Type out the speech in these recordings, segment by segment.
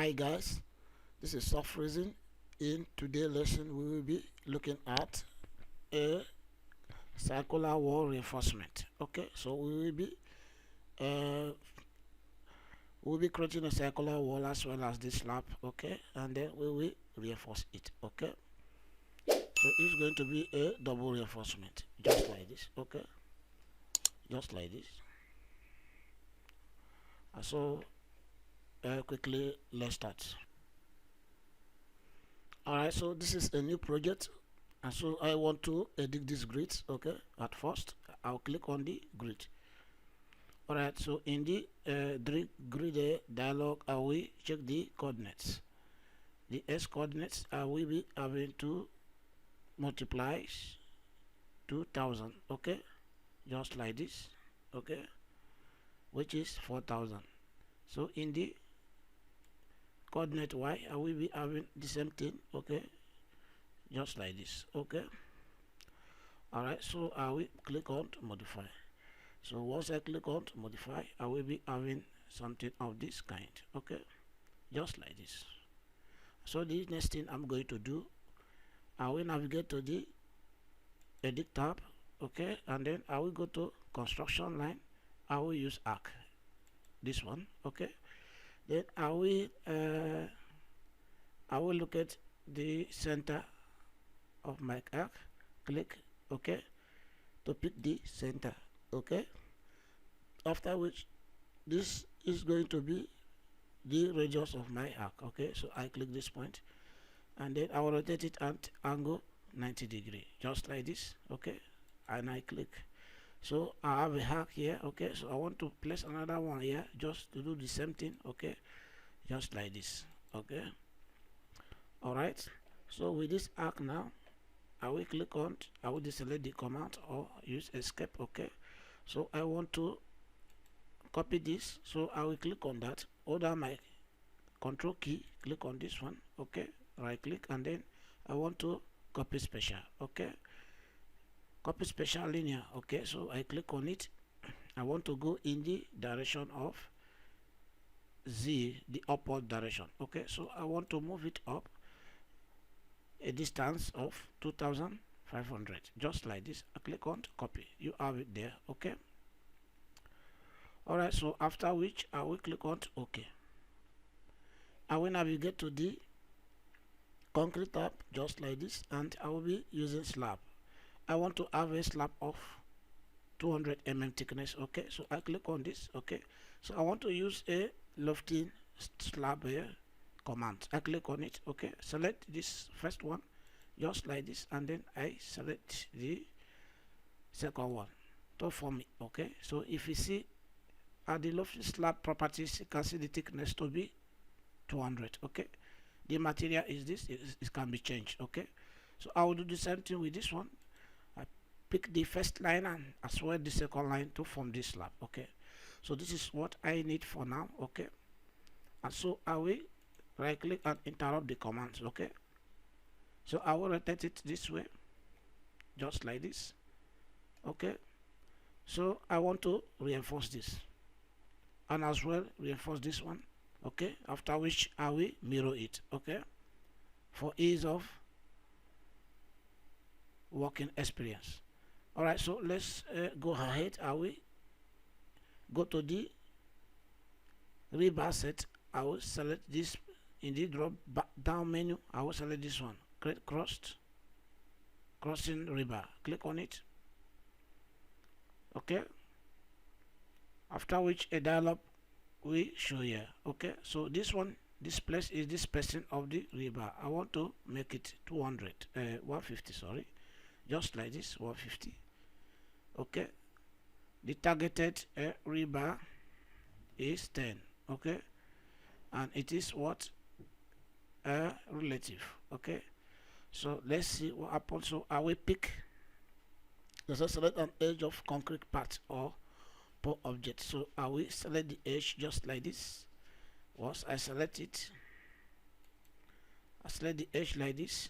Hi guys, this is Soft Reason. In today's lesson we will be looking at a circular wall reinforcement. Okay, so we'll be creating a circular wall as well as this slab, okay, and then we will reinforce it. Okay, so it's going to be a double reinforcement, just like this. Okay, just like this. So quickly let's start. Alright, so this is a new project, and so I want to edit this grid. Okay, at first I'll click on the grid. Alright, so in the grid dialog, I will check the coordinates. The S coordinates, I will be having to multiply 2000. Okay, just like this. Okay, which is 4000. So in the coordinate Y, I will be having the same thing. Okay, just like this. Okay, alright, so I will click on modify. So once I click on modify, I will be having something of this kind. Okay, just like this. So the next thing I'm going to do, I will navigate to the edit tab. Okay, and then I will go to construction line. I will use arc, this one. Okay, then I will look at the center of my arc, click OK to pick the center. Okay, after which this is going to be the radius of my arc. Okay, so I click this point and then I will rotate it at angle 90 degree, just like this. Okay, and I click. So I have a arc here. Okay, so I want to place another one here just to do the same thing. Okay, just like this. Okay, alright, so with this arc now, I will click on, I will deselect the command or use escape. Okay, so I want to copy this, so I will click on that, hold down my control key, click on this one. Okay, right click, and then I want to copy special. Okay, copy special linear. Okay, so I click on it. I want to go in the direction of Z, the upward direction. Okay, so I want to move it up a distance of 2500, just like this. I click on copy, you have it there. Okay, alright, so after which I will click on OK. I will navigate to the concrete tab, just like this, and I will be using slab. I want to have a slab of 200 mm thickness. Okay, so I click on this. Okay, so I want to use a lofting slab here command. I click on it. Okay, select this first one, just like this, and then I select the second one to form it. Okay, so if you see at the lofting slab properties, you can see the thickness to be 200. Okay, the material is this, it can be changed. Okay, so I will do the same thing with this one. I pick the first line and as well the second line to form this slab. Okay, so this is what I need for now. Okay, and so I will right click and interrupt the commands. Okay, so I will rotate it this way, just like this. Okay, so I want to reinforce this and as well reinforce this one. Okay, after which I will mirror it. Okay, for ease of working experience. Alright, so let's go ahead. I will go to the rebar set. I will select this in the drop down menu. I will select this one, create crossing rebar, click on it. Okay, after which a dialog will show here. Okay, so this one, this place is this spacing of the rebar. I want to make it 150, sorry, just like this, 150. Okay, the targeted rebar is 10. Okay, and it is what relative. Okay, so let's see what happens. So I will pick, let's select an edge of concrete part or object. So I will select the edge just like this. Once I select it, I select the edge like this,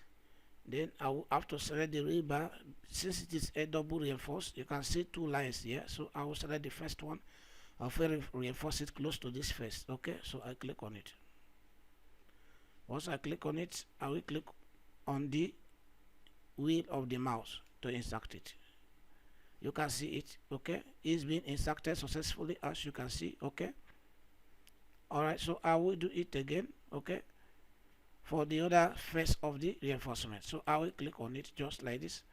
then I will have to select the rebar. Since it is a double reinforced, you can see two lines here, so I will select the first one. I'll reinforce it close to this first. Okay, so I click on it. Once I click on it, I will click on the wheel of the mouse to insert it. You can see it. Okay, it's been inserted successfully, as you can see. Okay, all right, so I will do it again. Okay, for the other face of the reinforcement, so I will click on it just like this,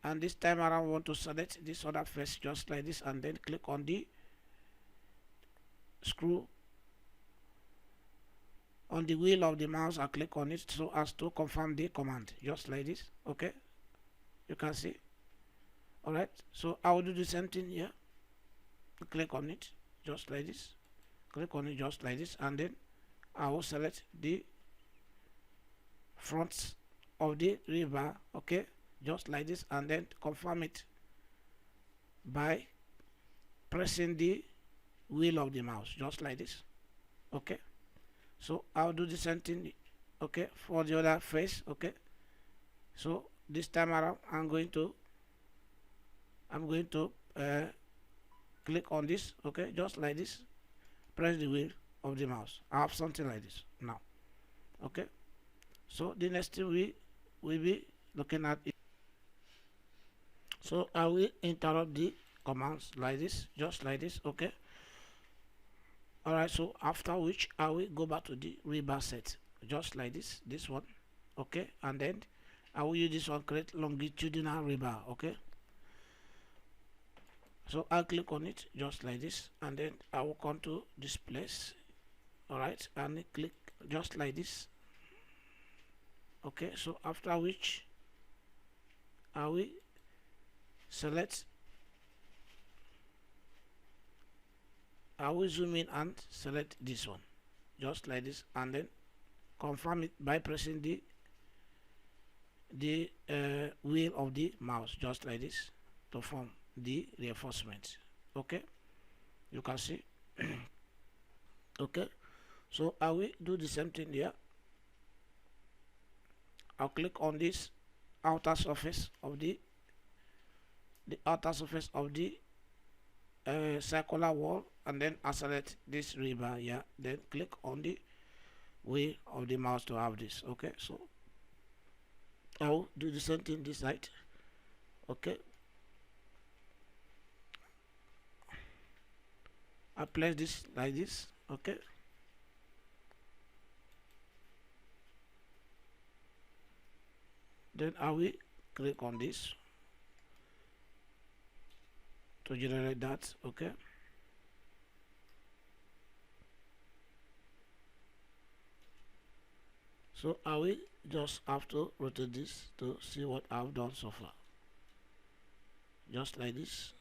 and this time around I want to select this other face just like this, and then click on the screw on the wheel of the mouse. I click on it so as to confirm the command just like this. Okay, you can see. All right, so I will do the same thing here. Click on it just like this, click on it just like this, and then I will select the front of the rebar. Okay, just like this, and then confirm it by pressing the wheel of the mouse just like this. Okay, so I'll do the same thing, okay, for the other face. Okay, so this time around I'm going to click on this. Okay, just like this, press the wheel of the mouse. I have something like this now. Okay, so the next thing we will be looking at it. So I will interrupt the commands like this, just like this. Okay, all right, so after which I will go back to the rebar set just like this one. Okay, and then I will use this one, create longitudinal rebar. Okay, so I'll click on it just like this, and then I will come to this place. All right, and click just like this. Okay, so after which I will select, I will zoom in and select this one just like this, and then confirm it by pressing the wheel of the mouse just like this to form the reinforcement. Okay, you can see. Okay, so I will do the same thing here. I'll click on this outer surface of the outer surface of the circular wall, and then I select this rebar here, then click on the wheel of the mouse to have this. Okay, so I'll do the same thing this side. Okay, I place this like this. Okay, then I will click on this to generate that. Okay, so I will just have to rotate this to see what I've done so far, just like this.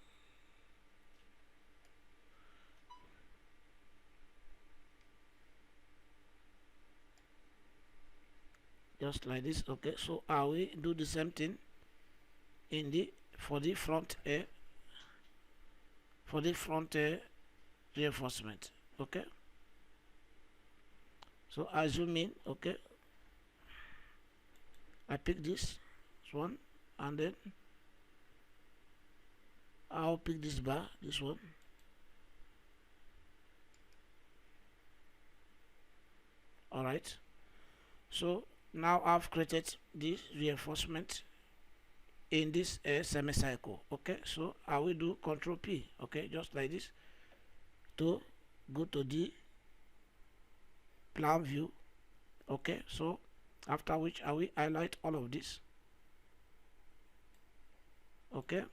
Just like this. Okay, so I will do the same thing in the for the front reinforcement. Okay, so I zoom in. Okay, I pick this one, and then I'll pick this bar, this one. All right, so now I've created this reinforcement in this semicircle. Okay, so I will do Control P. Okay, just like this to go to the plan view. Okay, so after which I will highlight all of this. Okay,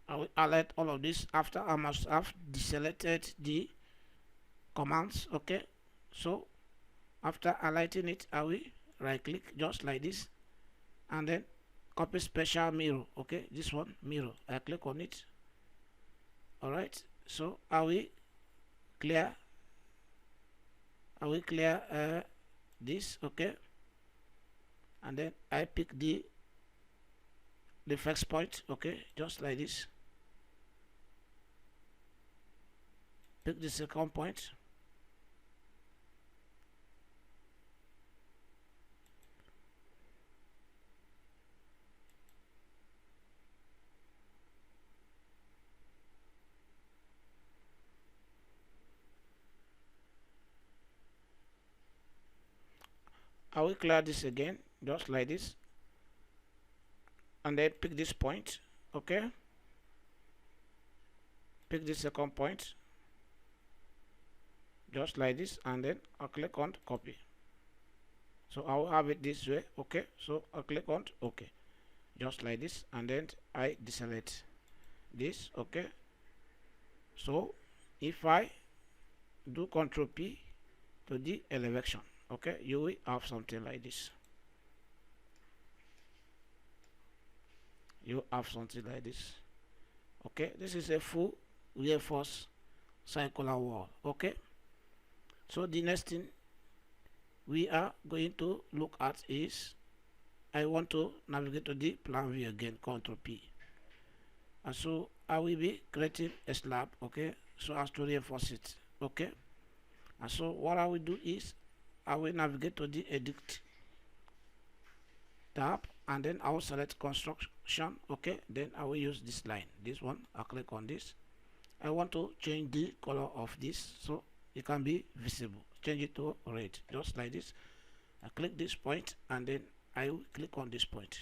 I will highlight all of this after I must have deselected the commands. Okay, so after highlighting it, I will right click just like this, and then copy special mirror. Okay, this one mirror, I click on it. All right, so I will clear this. Okay, and then I pick the first point. Okay, just like this. Pick the second point, I will clear this again, just like this, and then pick this point. Okay, pick this second point, just like this, and then I'll click on copy. So I'll have it this way. Okay, so I'll click on OK, just like this, and then I deselect this. Okay, so if I do Ctrl P to the elevation, okay, you will have something like this. You have something like this. Okay, this is a full reinforced circular wall. Okay, so the next thing we are going to look at is, I want to navigate to the plan view again, Ctrl P, and so I will be creating a slab, okay, so as to reinforce it. Okay, and so what I will do is I will navigate to the edit tab, and then I will select construction. Okay, then I will use this line, this one. I'll click on this. I want to change the color of this so it can be visible. Change it to red, just like this. I click this point, and then I will click on this point,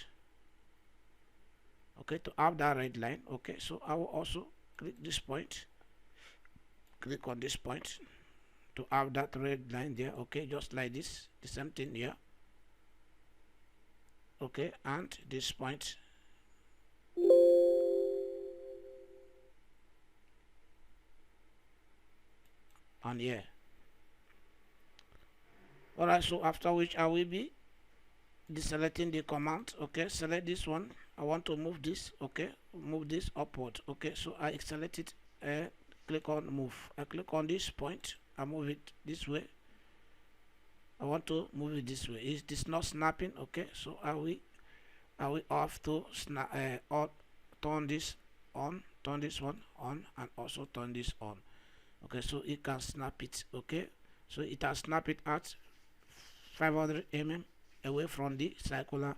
okay, to have that red line. Okay, so I will also click this point, click on this point to have that red line there. Okay, just like this. The same thing here. Okay, and this point, and here. Alright, so after which I will be deselecting the command. Okay, select this one. I want to move this. Okay, move this upward. Okay, so I select it, click on move. I click on this point, I move it this way. I want to move it this way. Is this not snapping? Okay, so I will have to snap, turn this on, turn this one on, and also turn this on. Okay, so it can snap it. Okay, so it has snapped it at 500 mm away from the circular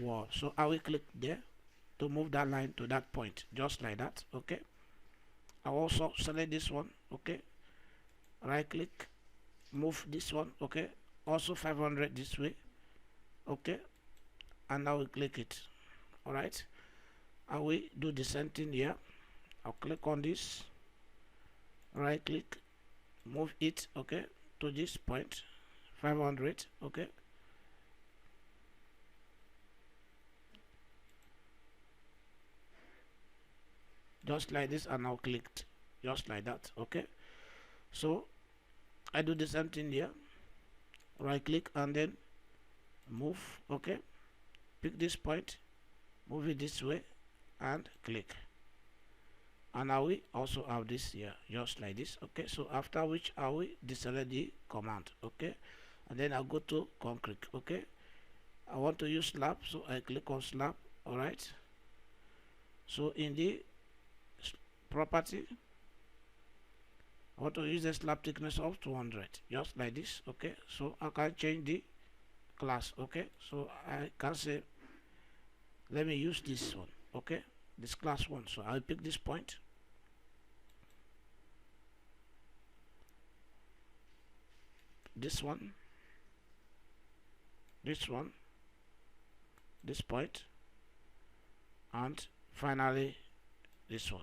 wall. So I will click there to move that line to that point, just like that. Okay, I also select this one. Okay, right click, move this one. Okay, also 500 this way. Okay, and I will click it. All right, I will do the same thing here. I'll click on this, right click, move it, okay, to this point, 500. Okay, just like this, and now clicked, just like that. Okay, so I do the same thing here. Right click, and then move. Okay, pick this point, move it this way, and click, and I will also have this here, just like this. Okay, so after which I will deselect the command. Okay, and then I'll go to concrete. Okay, I want to use slab, so I click on slab. All right, so in the property, I want to use the slab thickness of 200, just like this. Okay, so I can change the class. Okay, so I can say, let me use this one. Okay, this class one. So I'll pick this point, this one, this one, this point, and finally this one,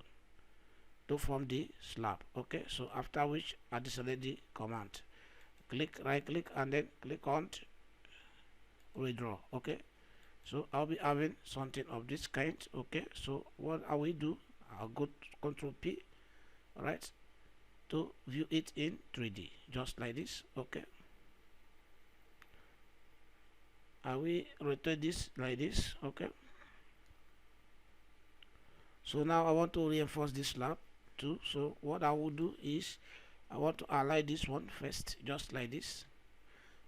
to form the slab. Okay, so after which I deselect the command, click, right click, and then click on redraw. Okay, so I'll be having something of this kind. Okay, so what I will do, I'll go to Control P, right, to view it in 3D, just like this. Okay, I will rotate this like this. Okay, so now I want to reinforce this slab too. So what I will do is I want to align this one first, just like this.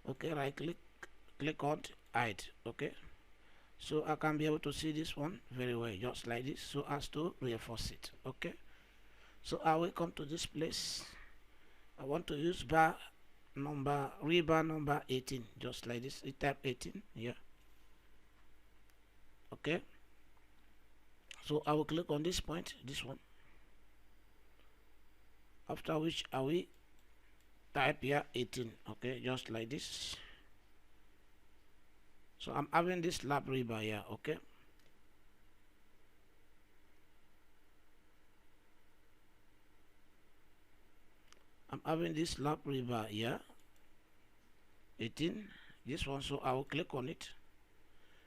Okay, right click, click on hide. Okay, so I can be able to see this one very well, just like this, so as to reinforce it. Okay, so I will come to this place. I want to use bar number, rebar number 18, just like this. I type 18 here. Okay, so I will click on this point, this one, after which I will type here 18. Okay, just like this. So I'm having this slab rebar here, okay. I'm having this slab rebar here, 18, this one. So I will click on it,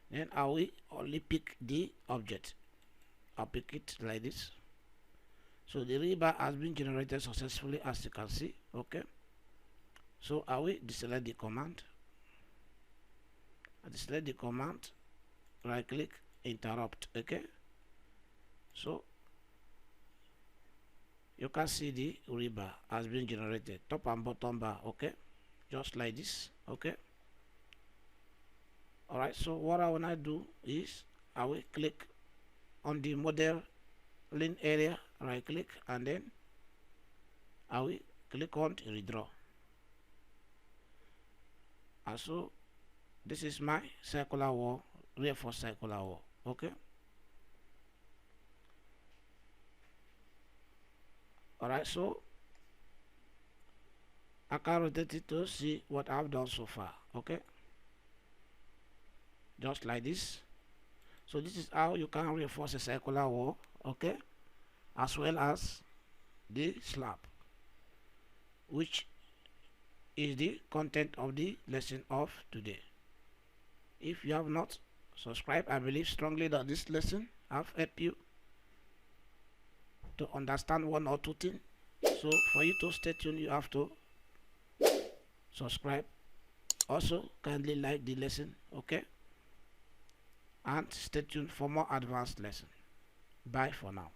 then I will only pick the object. I'll pick it like this. So the rebar has been generated successfully, as you can see, okay. So I will deselect the command. I deselect the command, right click, interrupt, okay. So you can see the rebar has been generated, top and bottom bar, okay, just like this, okay. Alright, so what I wanna do is I will click on the modeling area, right click, and then I will click on redraw. And so this is my circular wall, reinforced circular wall, okay. Alright, so I can rotate it to see what I've done so far, okay, just like this. So this is how you can reinforce a circular wall, okay, as well as the slab, which is the content of the lesson of today. If you have not subscribed, I believe strongly that this lesson have helped you to understand one or two things. So for you to stay tuned, you have to subscribe. Also kindly like the lesson, okay, and stay tuned for more advanced lesson. Bye for now.